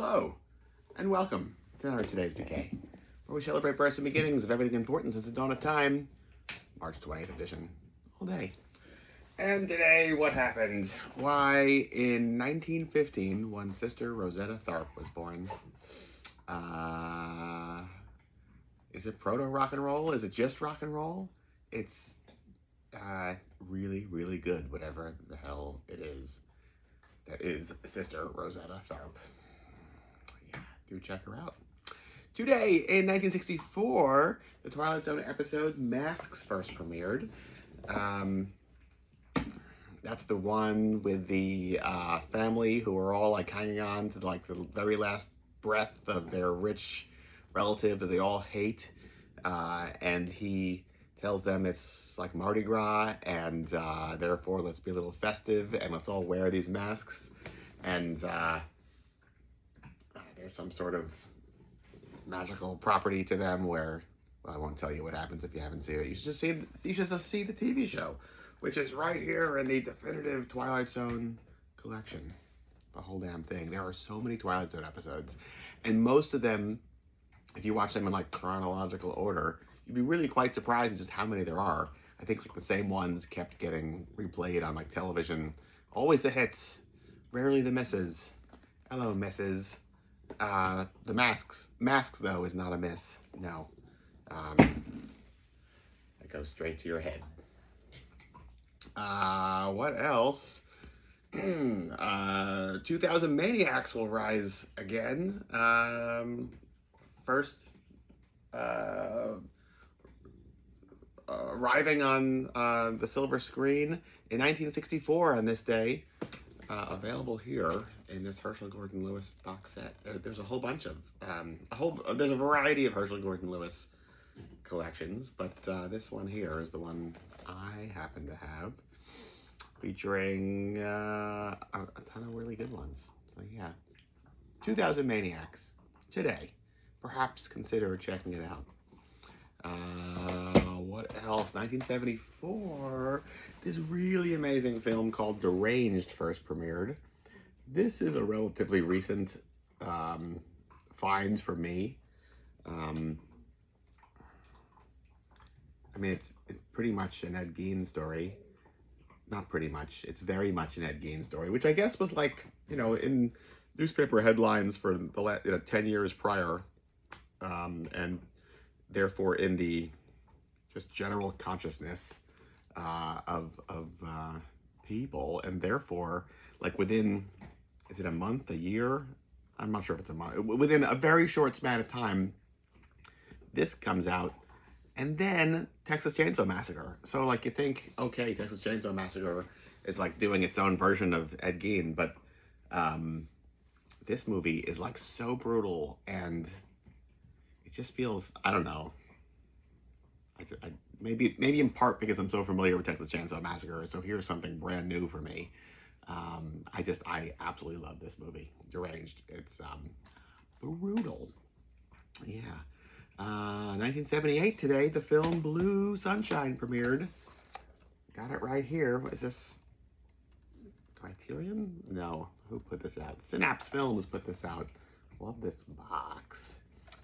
Hello, and welcome to today's Decay, where we celebrate births and beginnings of everything important since the dawn of time, March 20th edition, all day. And today, what happened? Why, in 1915, one sister, Rosetta Tharpe, was born. Is it proto-rock and roll? Is it just rock and roll? It's really, really good, whatever the hell it is. That is Sister Rosetta Tharpe. Yeah, do check her out. Today, in 1964, the Twilight Zone episode Masks first premiered. That's the one with the family who are all like hanging on to like the very last breath of their rich relative that they all hate, and he tells them it's like Mardi Gras, and therefore let's be a little festive and let's all wear these masks. And there's some sort of magical property to them where, well, I won't tell you what happens if you haven't seen it. You should just see the TV show, which is right here in the definitive Twilight Zone collection. The whole damn thing. There are so many Twilight Zone episodes, and most of them, if you watch them in like chronological order, you'd be really quite surprised at just how many there are. I think like the same ones kept getting replayed on like television. Always the hits, rarely the misses. Hello, misses. The masks though is not a miss. No, that goes straight to your head. What else? 2000 Maniacs will rise again. First arriving on the silver screen in 1964 on this day. Available here in this Herschel Gordon Lewis box set. There's a whole bunch of there's a variety of Herschel Gordon Lewis collections, but this one here is the one I happen to have, featuring a ton of really good ones. So yeah, 2000 Maniacs today. Perhaps consider checking it out. What else? 1974, this really amazing film called Deranged first premiered. This is a relatively recent find for me. I mean, it's pretty much an Ed Gein story. Not pretty much, it's very much an Ed Gein story, which I guess was like, you know, in newspaper headlines for the 10 years prior, and therefore in the just general consciousness of people, and therefore like within, is it a month, a year? I'm not sure if it's a month. Within a very short span of time, this comes out, and then Texas Chainsaw Massacre. So like you think, okay, Texas Chainsaw Massacre is like doing its own version of Ed Gein, but this movie is like so brutal, and it just feels, I don't know. Maybe in part because I'm so familiar with Texas Chainsaw Massacre, so here's something brand new for me. I absolutely love this movie, Deranged. It's brutal. Yeah. 1978 today, the film Blue Sunshine premiered. Got it right here. What is this? Criterion? No. Who put this out? Synapse Films put this out. Love this box.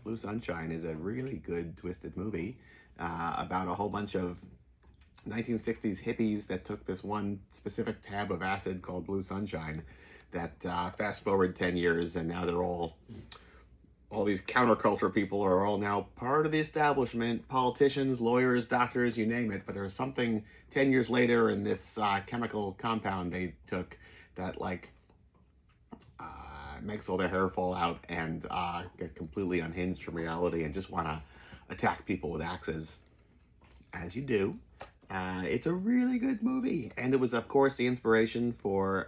Blue Sunshine is a really good twisted movie about a whole bunch of 1960s hippies that took this one specific tab of acid called Blue Sunshine that fast forward 10 years, and now they're all these counterculture people are all now part of the establishment, politicians, lawyers, doctors, you name it. But there's something 10 years later in this chemical compound they took that like makes all their hair fall out and get completely unhinged from reality and just want to attack people with axes, as you do. It's a really good movie, and it was, of course, the inspiration for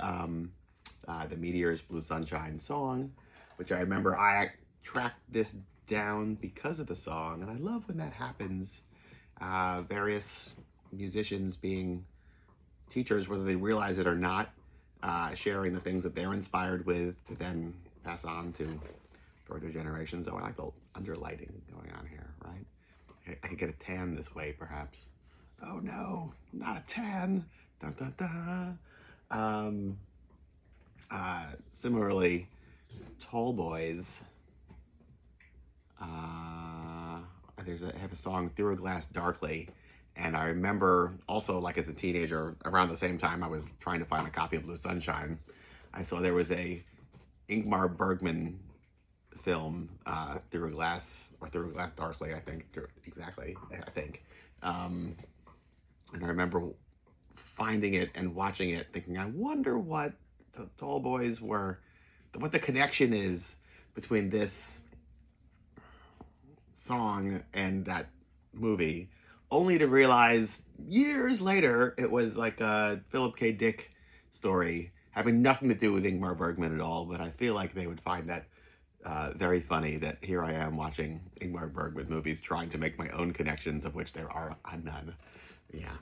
the Meteors' Blue Sunshine song, which I remember I tracked this down because of the song, and I love when that happens. Various musicians being teachers, whether they realize it or not, sharing the things that they're inspired with to then pass on to further generations. Oh, I like the underlighting going on here, right? I could get a tan this way, perhaps. Oh no, not a tan. Dun, dun, dun. Similarly, Tall Boys. I have a song, Through a Glass Darkly. And I remember also, like as a teenager, around the same time I was trying to find a copy of Blue Sunshine, I saw there was a Ingmar Bergman film, Through a Glass, or Through a Glass Darkly, I think, exactly, I think. And I remember finding it and watching it, thinking, I wonder what the Tall Boys were, what the connection is between this song and that movie, only to realize years later it was like a Philip K. Dick story having nothing to do with Ingmar Bergman at all. But I feel like they would find that very funny, that here I am watching Ingmar Bergman movies trying to make my own connections, of which there are none. Yeah.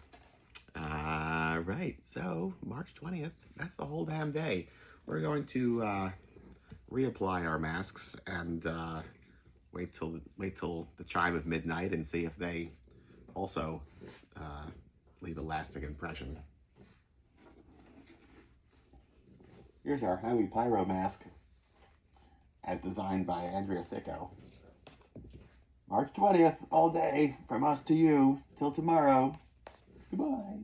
Right, so March 20th, that's the whole damn day. We're going to reapply our masks and wait till the chime of midnight and see if they also leave a lasting impression. Here's our Highway Pyro mask, as designed by Andrea Sicko. March 20th, all day, from us to you, till tomorrow. Goodbye.